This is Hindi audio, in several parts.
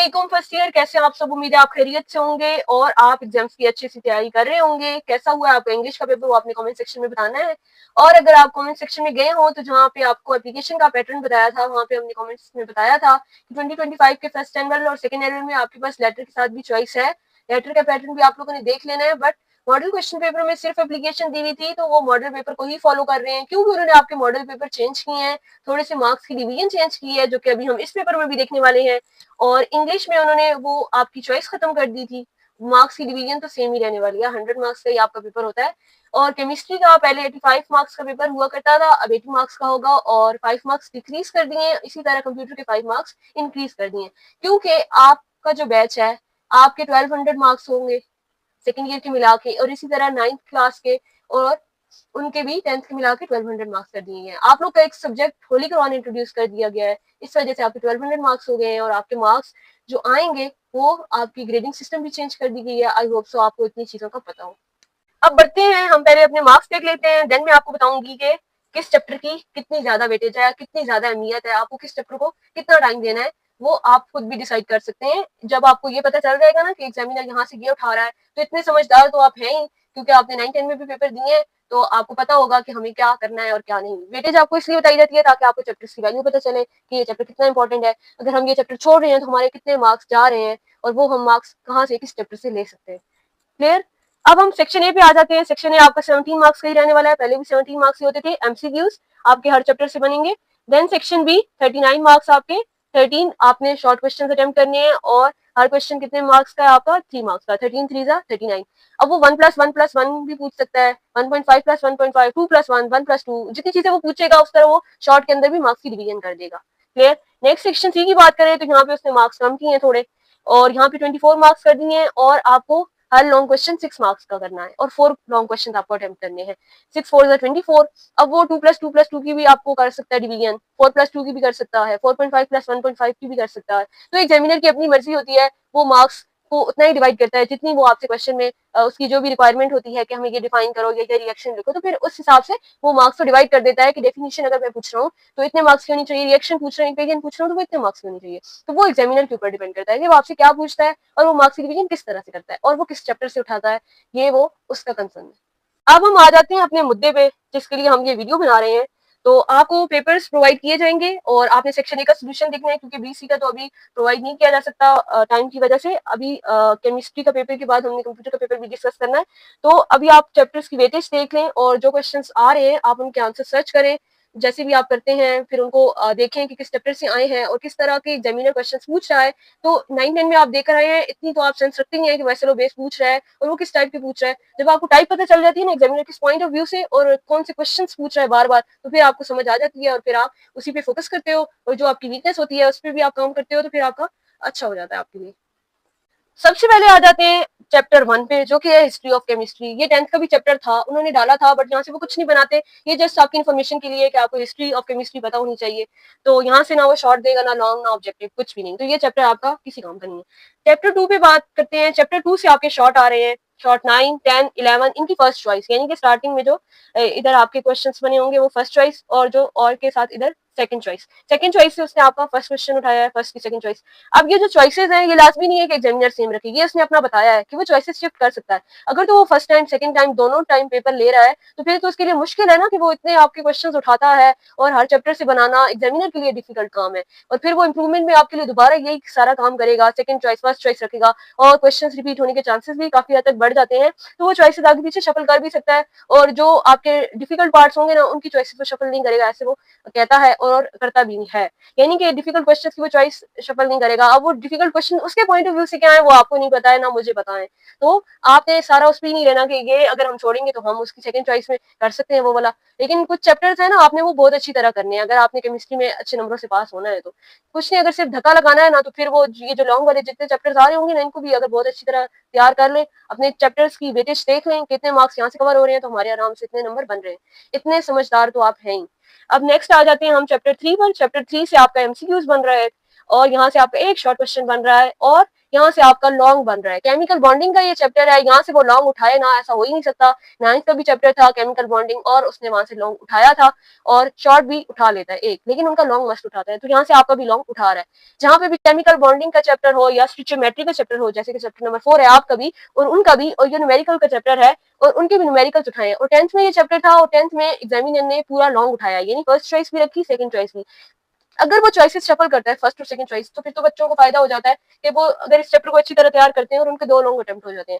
अस्सलामुअलैकुम फर्स्ट ईयर, कैसे आप सब? उम्मीद है आप खैरियत से होंगे और आप एग्जाम्स की अच्छे से तैयारी कर रहे होंगे। कैसा हुआ आपका इंग्लिश का पेपर, वो आपने कमेंट सेक्शन में बताना है। और अगर आप कमेंट सेक्शन में गए हो तो जहाँ पे आपको एप्लीकेशन का पैटर्न बताया था, वहाँ पे हमने कमेंट्स में बताया था कि 2025 के फर्स्ट एनुअल और सेकंड एनुअल में आपके पास लेटर के साथ भी चॉइस है। लेटर का पैटर्न भी आप लोगों ने देख लेना है, बट मॉडल क्वेश्चन पेपर में सिर्फ एप्लीकेशन दी हुई थी, तो वो मॉडल पेपर को ही फॉलो कर रहे हैं क्योंकि उन्होंने आपके मॉडल पेपर चेंज किए हैं, थोड़े से मार्क्स की डिवीजन चेंज की है, जो कि अभी हम इस पेपर में भी देखने वाले हैं। और इंग्लिश में उन्होंने वो आपकी चॉइस खत्म कर दी थी। मार्क्स की डिवीजन तो सेम ही रहने वाली है, 100 मार्क्स का ही आपका पेपर होता है। और केमिस्ट्री का पहले 85 मार्क्स का पेपर हुआ करता था, अब 80 मार्क्स का होगा और 5 मार्क्स डिक्रीज कर दिए। इसी तरह कंप्यूटर के 5 मार्क्स इंक्रीज कर दिए क्योंकि आपका जो बैच है, आपके 1200 मार्क्स होंगे सेकेंड ईयर के मिला के, और इसी तरह 9th क्लास के और उनके भी 10th के मिला के 1200 मार्क्स कर दिए हैं। आप लोग का एक सब्जेक्ट होली क्रॉन इंट्रोड्यूस कर दिया गया है, इस वजह से आपके 1200 मार्क्स हो गए हैं और आपके मार्क्स जो आएंगे वो आपकी ग्रेडिंग सिस्टम भी चेंज कर दी गई है। आई होप सो आपको इतनी चीजों का पता हो। अब बढ़ते हैं, हम पहले अपने मार्क्स देख लेते हैं, देन मैं आपको बताऊंगी कि किस चैप्टर की कितनी ज्यादा वेटेज है, कितनी ज्यादा अहमियत है, आपको किस चैप्टर को कितना टाइम देना है, वो आप खुद भी डिसाइड कर सकते हैं। जब आपको ये पता चल जाएगा ना कि एग्जामिनर यहाँ से ये उठा रहा है, तो इतने समझदार तो आप हैं ही, क्योंकि आपने 9-10 में भी पेपर दिए हैं, तो आपको पता होगा कि हमें क्या करना है और क्या नहीं। वेटेज आपको इसलिए बताई जाती है ताकि आपको चैप्टर की वैल्यू पता चले कि ये चैप्टर कितना इंपॉर्टेंट है। अगर हम ये चैप्टर छोड़ रहे हैं तो हमारे कितने मार्क्स जा रहे हैं और वो हम मार्क्स कहाँ से किस चैप्टर से ले सकते हैं। क्लियर? अब हम सेक्शन ए पे आ जाते हैं। सेक्शन ए आपका 17 मार्क्स का ही रहने वाला है, पहले भी 17 मार्क्स ही होते थे। एमसीक्यूज आपके हर चैप्टर से बनेंगे। देन सेक्शन बी 39 मार्क्स आपके, 13 आपने शॉर्ट क्वेश्चन अटेम्प्ट करने हैं और हर क्वेश्चन कितने मार्क्स का है आपका? 3 मार्क्स का। 13 3 39। अब वो 1+1+1 भी पूछ सकता है, 1.5 + 1.5, 2+1, 1+2, जितनी चीजें वो पूछेगा उस तरह वो शॉर्ट के अंदर भी मार्क्स की डिवीजन कर देगा। क्लियर? नेक्स्ट सेक्शन सी की बात करें तो यहाँ पे उसने मार्क्स कम किए हैं थोड़े, और यहाँ पे 24 मार्क्स कर दिए हैं और आपको हर लॉन्ग क्वेश्चन 6 मार्क्स का करना है और 4 लॉन्ग क्वेश्चन आपको अटेम्प्ट करने हैं। 6 4 24। अब वो 2+2+2 की भी आपको कर सकता है डिवीजन, 4+2 की भी कर सकता है, 4.5 + 1.5 की भी कर सकता है। तो एग्जामिनर की अपनी मर्जी होती है, वो मार्क्स को उतना ही डिवाइड करता है जितनी वो आपसे क्वेश्चन में उसकी जो भी रिक्वायरमेंट होती है कि हमें ये डिफाइन करो, ये रिएक्शन लिखो, तो फिर उस हिसाब से वो मार्क्स को डिवाइड कर देता है कि डेफिनेशन अगर मैं पूछ रहा हूँ तो इतने मार्क्स की होनी चाहिए, रिएक्शन पूछ रहे हैं, इक्वेशन पूछ रहा हूँ तो वो इतने मार्क्स की होनी चाहिए। तो वो एग्जामिनर के ऊपर डिपेंड करता है कि वो आपसे क्या पूछता है और वो मार्क्स की डिवीजन किस तरह से करता है और वो किस चैप्टर से उठाता है, ये वो उसका कंसर्न है। अब हम आ जाते हैं अपने मुद्दे पे जिसके लिए हम ये वीडियो बना रहे हैं। तो आपको पेपर्स प्रोवाइड किए जाएंगे और आपने सेक्शन ए का सोल्यूशन देखना है, क्योंकि बीसी का तो अभी प्रोवाइड नहीं किया जा सकता टाइम की वजह से। अभी केमिस्ट्री का पेपर के बाद हमने कंप्यूटर का पेपर भी डिस्कस करना है। तो अभी आप चैप्टर्स की वेटेज देख लें और जो क्वेश्चंस आ रहे हैं आप उनके आंसर सर्च करें। जैसे भी आप करते हैं फिर उनको देखें कि किस चैप्टर से आए हैं और किस तरह के एग्जामिनर क्वेश्चंस पूछ रहा है। तो 9-10 में आप देख रहे हैं, इतनी तो आप सेंस रखते ही हैं कि वैसे लो बेस पूछ रहा है और वो किस टाइप के पूछ रहा है। जब आपको टाइप पता चल जाती है ना एग्जामिनर किस पॉइंट ऑफ व्यू से और कौन से क्वेश्चंस पूछ रहा है बार बार, तो फिर आपको समझ आ जाती है और फिर आप उसी पे फोकस करते हो और जो आपकी वीकनेस होती है उस पर भी आप काम करते हो, तो फिर आपका अच्छा हो जाता है आपके लिए। सबसे पहले आ जाते हैं चैप्टर 1 पे, जो कि है हिस्ट्री ऑफ केमिस्ट्री। ये 10th का भी चैप्टर था, उन्होंने डाला था, बट यहाँ से वो कुछ नहीं बनाते। ये जस्ट आपकी इन्फॉर्मेशन के लिए कि आपको हिस्ट्री ऑफ केमिस्ट्री पता होनी चाहिए। तो यहाँ से ना वो शॉर्ट देगा, ना लॉन्ग, ना ऑब्जेक्टिव, कुछ भी नहीं। तो ये चैप्टर आपका किसी काम का नहीं है। चैप्टर 2 पे बात करते हैं। चैप्टर 2 से आपके शॉर्ट आ रहे हैं, शॉर्ट 9, 10, 11 इनकी फर्स्ट चॉइस, यानी कि स्टार्टिंग में जो इधर आपके क्वेश्चंस बने होंगे वो फर्स्ट चॉइस, और जो और के साथ इधर सेकंड चॉइस। सेकंड चॉइस से उसने आपका फर्स्ट क्वेश्चन उठाया है, फर्स्ट की सेकंड चॉइस। अब ये जो चॉइसेस हैं ये लाजमी नहीं है कि एग्जामिनर सेम रखे, ये उसने अपना बताया है कि वो चॉइसेस शिफ्ट कर सकता है। अगर तो वो फर्स्ट टाइम सेकंड टाइम दोनों टाइम पेपर ले रहा है तो फिर तो उसके लिए मुश्किल है ना कि वो इतने आपके क्वेश्चंस उठाता है और हर चैप्टर से बनाना एग्जामिनर के लिए डिफिकल्ट काम है। और फिर वो इंप्रूवमेंट में आपके लिए दोबारा यही सारा काम करेगा, सेकंड चॉइस फर्स्ट चॉइस रखेगा और क्वेश्चंस रिपीट होने के चांसेस भी काफी हद तक बढ़ जाते हैं। तो वो चॉइसेस आगे पीछे शफल कर भी सकता है और जो आपके डिफिकल्ट पार्ट्स होंगे ना उनकी चॉइसेस वो शफल नहीं करेगा, ऐसे वो कहता है और करता भी है। यानी कि डिफिकल्ट क्वेश्चन की वो चॉइस शफल नहीं करेगा। अब वो डिफिकल्ट क्वेश्चन उसके पॉइंट ऑफ व्यू से क्या है वो आपको नहीं पता है, ना मुझे पता है। तो आपने सारा उस पर ही नहीं लेना कि ये अगर हम छोड़ेंगे तो हम उसकी सेकंड चॉइस में कर सकते हैं वो वाला। लेकिन कुछ चैप्टर्स है ना, आपने वो बहुत अच्छी तरह करने हैं अगर आपने केमिस्ट्री में अच्छे नंबरों से पास होना है तो। कुछ नहीं, अगर सिर्फ धक्का लगाना है ना, तो फिर वो ये जो लॉन्ग वाले जितने चैप्टर्स आ रहे होंगे ना, इनको भी अगर बहुत अच्छी तरह तैयार कर लें, अपने चैप्टर्स की वेटेज देख लें, कितने मार्क्स यहाँ से कवर हो रहे हैं, तो हमारे आराम से इतने नंबर बन रहे हैं। इतने समझदार तो आप हैं ही। अब नेक्स्ट आ जाते हैं हम चैप्टर 3 पर। चैप्टर 3 से आपका एमसीक्यूज बन रहा है और यहाँ से आपका एक शॉर्ट क्वेश्चन बन रहा है और यहाँ से आपका लॉन्ग बन रहा है। केमिकल बॉन्डिंग का ये चैप्टर है, यहाँ से वो लॉन्ग उठाए ना, ऐसा हो ही नहीं सकता। 9th का भी चैप्टर था केमिकल बॉन्डिंग और उसने वहां से लॉन्ग उठाया था, और शॉर्ट भी उठा लेता है एक, लेकिन उनका लॉन्ग मस्ट उठाता है। तो यहाँ से आपका भी लॉन्ग उठा रहा है। जहाँ पे भी केमिकल बॉन्डिंग का चैप्टर हो या स्टिचियोमेट्री का चैप्टर हो, जैसे कि चैप्टर नंबर 4 है आपका भी और उनका भी, और ये न्यूमेरिकल का चैप्टर है और उनके भी न्यूमेरिकल्स उठाए। और 10th में ये चैप्टर था और 10th में एग्जामिनर ने पूरा लॉन्ग उठाया, यानी फर्स्ट चॉइस भी रखी, सेकंड चॉइस भी। अगर वो चॉइसेस शफल करता है फर्स्ट और सेकंड चॉइस, तो फिर तो बच्चों को फायदा हो जाता है कि वो अगर इस चैप्टर को अच्छी तरह तैयार करते हैं और उनके 2 लॉन्ग अटेम्प्ट हो जाते हैं।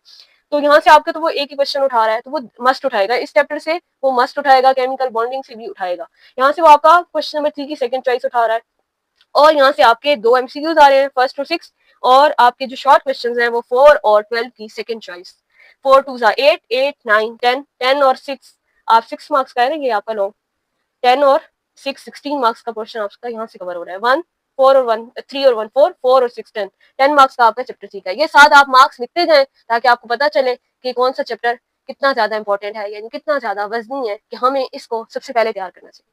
तो यहाँ से आपके तो वो एक ही क्वेश्चन उठा रहा है, तो वो मस्ट उठाएगा इस चैप्टर से, वो मस्ट उठाएगा, केमिकल बॉन्डिंग से भी उठाएगा। यहाँ से वो आपका क्वेश्चन नंबर 3 की सेकंड चॉइस उठा रहा है। और यहाँ से आपके 2 एमसीक्यूज आ रहे हैं, फर्स्ट और 6, और आपके जो शॉर्ट क्वेश्चंस हैं वो 4 और 12 की सेकंड चॉइस। 4 2 8 8 9 10, 10 और 6, आप 6 मार्क्स का है ना ये आपका लॉन्ग, 10 और 6 16 मार्क्स का पोर्शन आपका यहाँ से कवर हो रहा है। 1 4 और 1 3 और 1 4 4 और 6 10, 10 मार्क्स का आपका चैप्टर सीखा है। ये 7 आप मार्क्स लिखते जाएं ताकि आपको पता चले कि कौन सा चैप्टर कितना ज्यादा इंपॉर्टेंट है, यानी कितना ज्यादा वजनी है कि हमें इसको सबसे पहले तैयार करना चाहिए।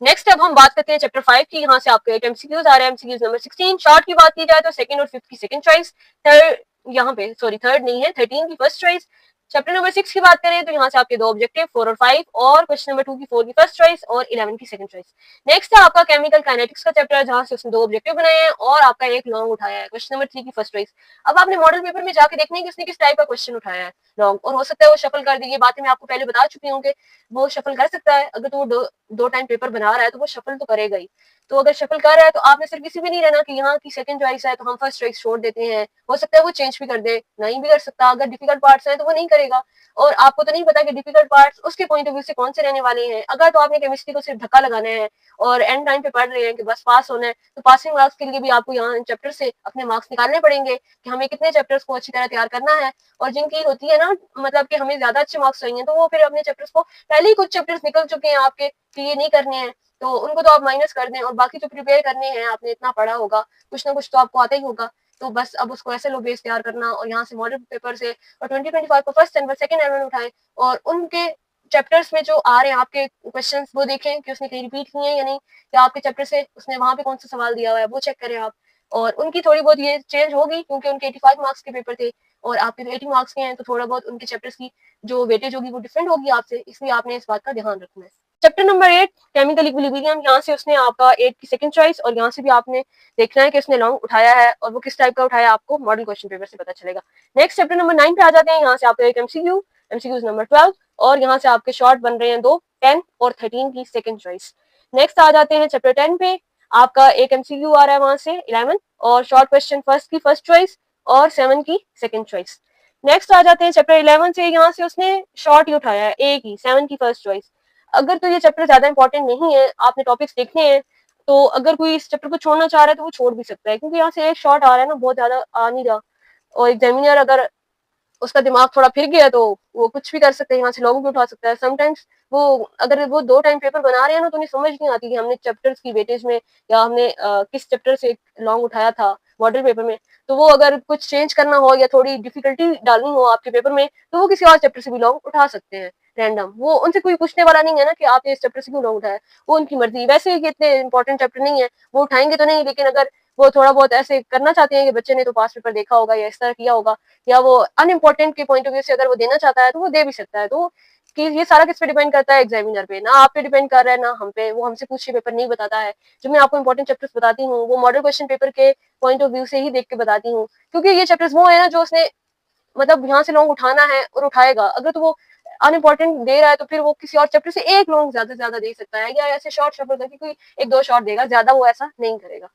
नेक्स्ट अब हम बात करते हैं चैप्टर 5 की। यहाँ से आपके 8 एमसीक्यूज आ रहे हैं, एमसीक्यूज नंबर 16। शॉर्ट की बात की जाए तो सेकंड और 5th की सेकंड चॉइस, थर्ड यहाँ पे सॉरी थर्ड नहीं है, 13 की फर्स्ट चॉइस। चैप्टर नंबर 6 की बात करें तो यहाँ से आपके 2 ऑब्जेक्टिव 4 और 5, और क्वेश्चन नंबर 2 की 4 की फर्स्ट चॉइस और 11 की सेकंड चॉइस। नेक्स्ट है आपका केमिकल काइनेटिक्स का चैप्टर, जहाँ से उसने 2 ऑब्जेक्टिव बनाए हैं और आपका एक लॉन्ग उठाया है, क्वेश्चन नंबर 3 की फर्स्ट चॉइस। अब आपने मॉडल पेपर में जाके देखना है कि उसने किस टाइप का क्वेश्चन उठाया है लॉन्ग, और हो सकता है वो शफल कर दे। ये बातें मैं आपको पहले बता चुकी हूँ कि वो शफल कर सकता है। अगर तो वो दो टाइम पेपर बना रहा है तो वो शफल तो करेगा ही। तो अगर शफल कर रहा है तो आपने सिर्फ किसी भी नहीं रहना कि यहाँ की सेकंड चॉइस है तो हम फर्स्ट चॉइस छोड़ देते हैं। हो सकता है वो चेंज भी कर दे, नहीं भी कर सकता। अगर डिफिकल्ट पार्ट्स हैं तो वो नहीं करेगा, और आपको तो नहीं पता कि डिफिकल्ट पार्ट्स उसके पॉइंट ऑफ व्यू से कौन से रहने वाले हैं। अगर तो आपने केमिस्ट्री को सिर्फ धक्का लगाना है और एंड टाइम पे पढ़ रहे हैं कि बस पास होना है, तो पासिंग मार्क्स के लिए भी आपको यहाँ चैप्टर से अपने मार्क्स निकालने पड़ेंगे कि हमें कितने चैप्टर्स को अच्छी तरह तैयार करना है। और जिनकी होती है ना, मतलब कि हमें ज्यादा अच्छे मार्क्स चाहिए, तो वो फिर अपने चैप्टर्स को पहले ही कुछ चैप्टर्स निकल चुके हैं आपके कि ये नहीं करने हैं, तो उनको तो आप माइनस कर दें, और बाकी जो प्रिपेयर करने हैं आपने इतना पढ़ा होगा, कुछ ना कुछ तो आपको आता ही होगा। तो बस अब उसको ऐसे लो बेस तैयार करना और यहाँ से मॉडल पेपर से और 2025 को फर्स्ट एनवल सेकंड एनवल उठाएं, और उनके चैप्टर्स में जो आ रहे हैं आपके क्वेश्चंस वो देखें कि उसने कहीं रिपीट किए हैं या नहीं, या आपके चैप्टर से उसने वहां पे कौन सा सवाल दिया हुआ है वो चेक करें आप। और उनकी थोड़ी बहुत ये चेंज होगी क्योंकि उनके 85 मार्क्स के पेपर थे और आपके तो 80 मार्क्स के हैं, तो थोड़ा बहुत उनके चैप्टर्स की जो वेटेज होगी वो डिफरेंट होगी आपसे, इसलिए आपने इस बात का ध्यान रखना है। चैप्टर नंबर 8 केमिकल इक्विलिब्रियम, यहाँ से उसने आपका 8 की सेकंड चॉइस, और यहाँ से भी आपने देखना है कि उसने लॉन्ग उठाया है और वो किस टाइप का उठाया आपको मॉडल क्वेश्चन पेपर से पता चलेगा। नेक्स्ट चैप्टर नंबर 9 पे आ जाते हैं। यहाँ से आपका एक एमसीक्यूज नंबर 12, और यहाँ से आपके शॉर्ट बन रहे हैं 2, 10 और 13 की सेकंड चॉइस। नेक्स्ट आ जाते हैं चैप्टर 10 पे, आपका एक एमसीक्यू आ रहा है वहां से 11, और शॉर्ट क्वेश्चन फर्स्ट की फर्स्ट चॉइस और 7 की सेकंड चॉइस। नेक्स्ट आ जाते हैं चैप्टर 11 से, यहाँ से उसने शॉर्ट ही उठाया है, ए की 7 की फर्स्ट चॉइस। अगर तो ये चैप्टर ज्यादा इंपॉर्टेंट नहीं है, आपने टॉपिक्स देखने हैं, तो अगर कोई इस चैप्टर को छोड़ना चाह रहा है तो वो छोड़ भी सकता है, क्योंकि यहाँ से एक शॉर्ट आ रहा है ना, बहुत ज्यादा आ नहीं रहा, और एग्जामिनर अगर उसका दिमाग थोड़ा फिर गया तो वो कुछ भी कर सकते हैं, यहाँ से लॉन्ग भी उठा सकता है। समटाइम्स वो अगर वो 2 टाइम पेपर बना रहे हैं ना, तो उन्हें समझ नहीं आती कि हमने चैप्टर्स की वेटेज में या हमने किस चैप्टर से लॉन्ग उठाया था मॉडल पेपर में। तो वो अगर कुछ चेंज करना हो या थोड़ी डिफिकल्टी डालनी हो आपके पेपर में, तो वो किसी और चैप्टर से भी लॉन्ग उठा सकते हैं रैंडम। वो उनसे कोई पूछने वाला नहीं है ना कि आपने इस चैप्टर से क्यों लॉन्ग उठाया, वो उनकी मर्जी। वैसे ही इतने इंपॉर्टेंट चैप्टर नहीं है, वो उठाएंगे तो नहीं, लेकिन अगर वो थोड़ा बहुत ऐसे करना चाहते हैं कि बच्चे ने तो पास पेपर देखा होगा या इस तरह किया होगा, या वो अनइम्पोर्टेंट के पॉइंट ऑफ व्यू से अगर वो देना चाहता है तो वो दे भी सकता है। तो कि ये सारा किस पे डिपेंड करता है, एग्जामिनर पे, ना आप पे डिपेंड कर रहा है ना हम पे। वो हमसे पूछ के पेपर नहीं बताता है। जो मैं आपको इंपॉर्टेंट चैप्टर्स बताती हूँ वो मॉडल क्वेश्चन पेपर के पॉइंट ऑफ व्यू से ही देख के बताती हूँ, क्योंकि ये चैप्टर्स वो है ना जो उसने मतलब यहाँ से लॉन्ग उठाना है और उठाएगा। अगर तो वो अनइम्पोर्टेंट दे रहा है तो फिर वो किसी और चैप्टर से एक लॉन्ग ज्यादा से ज्यादा दे सकता है, या ऐसे शॉर्ट शफल करके कोई 1-2 शॉर्ट देगा, ज्यादा वो ऐसा नहीं करेगा।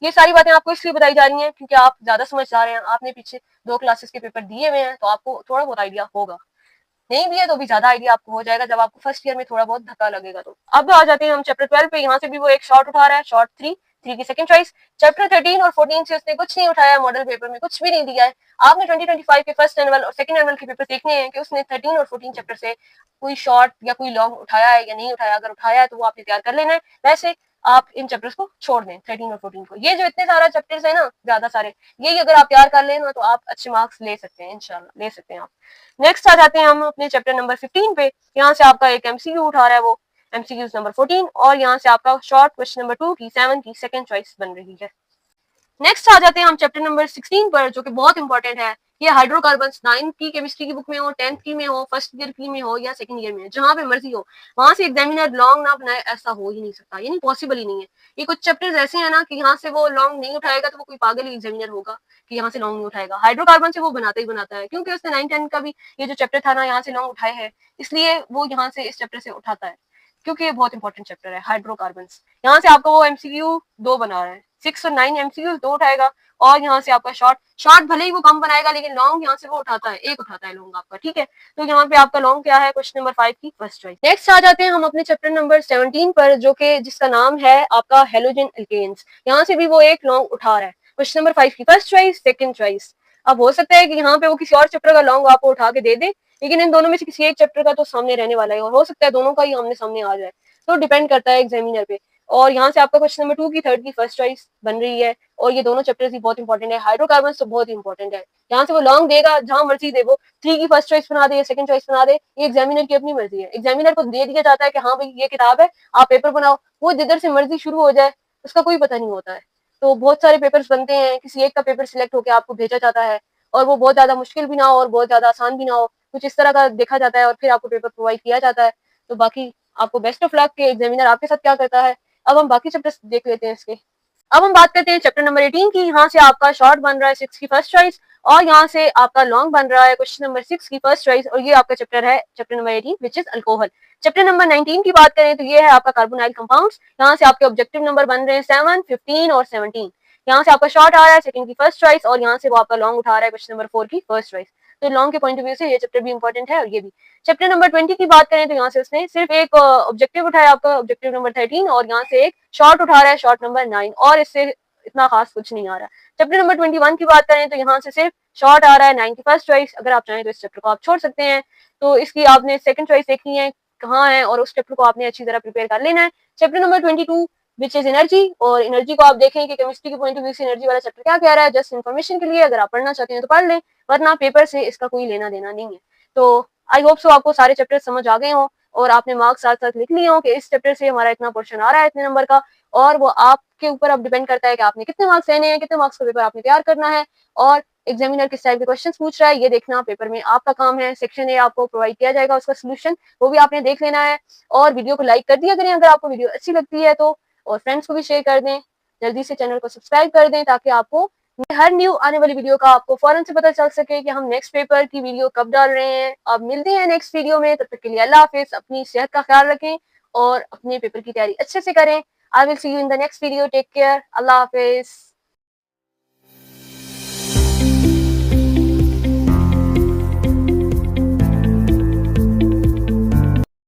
ये सारी बातें आपको इसलिए बताई जा रही हैं क्योंकि आप ज्यादा समझदार हैं, आपने पीछे 2 क्लासेस के पेपर दिए हुए हैं, तो आपको थोड़ा बहुत आइडिया होगा। नहीं भी है तो भी ज्यादा आइडिया आपको हो जाएगा जब आपको फर्स्ट ईयर में थोड़ा बहुत धक्का लगेगा। तो अब आ जाते हैं हम चैप्टर 12 पे। यहाँ से भी वो एक शॉर्ट उठा रहा है, शॉर्ट 3 की सेकंड चॉइस। चैप्टर 13 और 14 से उसने कुछ नहीं उठाया, मॉडल पेपर में कुछ भी नहीं दिया है। आपने 2025 के फर्स्ट एनुअल और सेकंड एनुअल के पेपर देखने हैं कि उसने 13 और 14 चैप्टर से कोई शॉर्ट या कोई लॉन्ग उठाया है या नहीं उठाया। अगर उठाया है तो वो आपने तैयार कर लेना है, वैसे आप इन चैप्टर्स को छोड़ दें 13 और 14 को। ये जो इतने सारा चैप्टर्स है ना, ज्यादा सारे, यही अगर आप तैयार कर लेना तो आप अच्छे मार्क्स ले सकते हैं, इंशाल्लाह ले सकते हैं आप। नेक्स्ट आ जाते हैं हम अपने चैप्टर नंबर 15 पे। यहाँ से आपका एक एमसीक्यू उठा रहा है वो एमसीक्यूज नंबर 14, और यहाँ से आपका शॉर्ट क्वेश्चन नंबर 2 की 7 की सेकंड चॉइस बन रही है। नेक्स्ट आ जाते हैं हम चैप्टर नंबर 16 पर, जो कि बहुत इंपॉर्टेंट है। ये हाइड्रोकार्बन्स 9th की केमिस्ट्री की बुक में हो, 10th की में हो, फर्स्ट ईयर की में हो या सेकंड ईयर में, जहां पे मर्जी हो, वहां से एग्जामिनर लॉन्ग ना बनाए, ऐसा हो ही नहीं सकता, यानी पॉसिबल ही नहीं है। ये कुछ चैप्टर्स ऐसे हैं ना कि यहाँ से वो लॉन्ग नहीं उठाएगा तो वो कोई पागल ही एग्जामिनर होगा कि यहाँ से लॉन्ग नहीं उठाएगा। हाइड्रोकार्बन से वो बनाता ही बनाता है, क्योंकि उसने 9-10 का भी ये जो चैप्टर था ना, यहाँ से लॉन्ग उठाए है, इसलिए वो यहाँ से इस चैप्टर से उठाता है, क्योंकि ये बहुत इंपॉर्टेंट चैप्टर है हाइड्रोकार्बन। यहाँ से आपको वो एमसीक्यू 2 बना रहा है, 6 और 9 एमसीक्यू 2 उठाएगा, और यहाँ से आपका शॉर्ट शॉर्ट भले ही वो कम बनाएगा, लेकिन लॉन्ग यहाँ से वो उठाता है, एक उठाता है लॉन्ग आपका, ठीक है। तो यहाँ पे आपका लॉन्ग क्या है, क्वेश्चन नंबर 5 की फर्स्ट चॉइस। नेक्स्ट आ जाते हैं हम अपने चैप्टर नंबर 17 पर, जो कि जिसका नाम है आपका हेलोजन एल्केन्स। यहाँ से भी वो एक लॉन्ग उठा रहा है, क्वेश्चन नंबर 5 की फर्स्ट चॉइस, सेकंड चॉइस। अब हो सकता है कि यहाँ पे वो किसी और चैप्टर का लॉन्ग आपको उठा के दे दे, लेकिन इन दोनों में से किसी एक चैप्टर का तो सामने रहने वाला है, और हो सकता है दोनों का ही आमने सामने आ जाए, तो डिपेंड करता है एग्जामिनर पे। और यहाँ से आपका क्वेश्चन नंबर 2 की थर्ड की फर्स्ट चॉइस बन रही है, और ये दोनों चैप्टर्स ही बहुत इंपॉर्टेंट है। हाइड्रोकार्बन तो बहुत इंपॉर्टेंट है, यहाँ से वो लॉन्ग देगा, जहां मर्जी दे, वो 3 की फर्स्ट चॉइस बना दे, सेकंड चॉइस बना दे, ये एग्जामिनर की अपनी मर्जी है। एग्जामिनर को दे दिया जाता है कि हाँ भाई ये किताब है, आप पेपर बनाओ, वो जिधर से मर्जी शुरू हो जाए, उसका कोई पता नहीं होता है। तो बहुत सारे पेपर्स बनते हैं, किसी एक का पेपर सिलेक्ट होकर आपको भेजा जाता है, और वो बहुत ज्यादा मुश्किल भी ना हो और बहुत ज्यादा आसान भी ना हो, कुछ इस तरह का देखा जाता है, और फिर आपको पेपर प्रोवाइड किया जाता है। तो बाकी आपको बेस्ट ऑफ लक के एग्जामिनर आपके साथ क्या करता है। अब हम बाकी चैप्टर्स देख लेते हैं इसके। अब हम बात करते हैं चैप्टर नंबर 18 की। यहाँ से आपका शॉर्ट बन रहा है 6 की फर्स्ट चॉइस, और यहाँ से आपका लॉन्ग बन रहा है क्वेश्चन नंबर 6 की फर्स्ट चॉइस, और ये आपका चैप्टर है chapter number 18 which is alcohol. Chapter number 19 की बात करें तो ये है आपका कार्बोनाइल कंपाउंड्स। यहाँ से आपके ऑब्जेक्टिव नंबर बन रहे हैं 7, 15 और 17। यहाँ से आपका शॉर्ट आ रहा है सेकंड की फर्स्ट चॉइस, और यहाँ से वो आपका लॉन्ग उठा रहा है क्वेश्चन नंबर 4 की फर्स्ट चॉइस। तो लॉन्ग के पॉइंट ऑफ व्यू से ये चैप्टर भी इंपॉर्टेंट है, और ये भी। चैप्टर नंबर 20 की बात करें तो यहाँ से उसने सिर्फ एक ऑब्जेक्टिव उठाया, आपका ऑब्जेक्टिव नंबर 13, और यहाँ से एक शॉर्ट उठा रहा है, शॉर्ट नंबर 9, और इससे इतना खास कुछ नहीं आ रहा। चैप्टर नंबर 21 की बात करें तो यहाँ से सिर्फ शॉर्ट आ रहा है 9 की फर्स्ट चॉइस। अगर आप चाहें तो इस चैप्टर को आप छोड़ सकते हैं, तो इसकी आपने सेकंड चॉइस देखनी है कहाँ है, और उस चैप्टर को आपने अच्छी तरह प्रिपेयर कर लेना है। Chapter number 22 which is energy, और एनर्जी को आप देखें कि केमिस्ट्री के पॉइंट ऑफ व्यू से एनर्जी वाला चैप्टर क्या कह रहा है। जस्ट इन्फॉर्मेशन के लिए, अगर आप पढ़ना चाहते हैं तो पढ़ लें, वरना पेपर से इसका कोई लेना देना नहीं है। तो आई होप सो आपको सारे चैप्टर समझ आ गए हों, और आपने मार्क्स साथ साथ लिख लिए हों कि इस चैप्टर से हमारा इतना पोर्शन आ रहा है इतने नंबर का, और वो आपके ऊपर अब डिपेंड करता है कि आपने कितने मार्क्स लेने हैं, कितने मार्क्स का पेपर आपने तैयार करना है, और एग्जामिनर किस टाइप के क्वेश्चन पूछ रहा है ये देखना पेपर में आपका काम है। सेक्शन ए आपको प्रोवाइड किया जाएगा उसका सोल्यूशन, वो भी आपने देख लेना है। और वीडियो को लाइक कर दिया करें अगर आपको वीडियो अच्छी लगती है तो, और फ्रेंड्स को भी शेयर कर दें। जल्दी से चैनल को सब्सक्राइब कर दें, ताकि आपको हर न्यू आने वाली वीडियो का आपको फौरन से पता चल सके कि हम नेक्स्ट पेपर की वीडियो कब डाल रहे हैं। अब मिलते हैं नेक्स्ट वीडियो में, तब तक के लिए अल्लाह हाफिज। अपनी सेहत का ख्याल रखें और अपने पेपर की तैयारी अच्छे से करें। I will see you in the next video. Take care, अल्लाह हाफिज।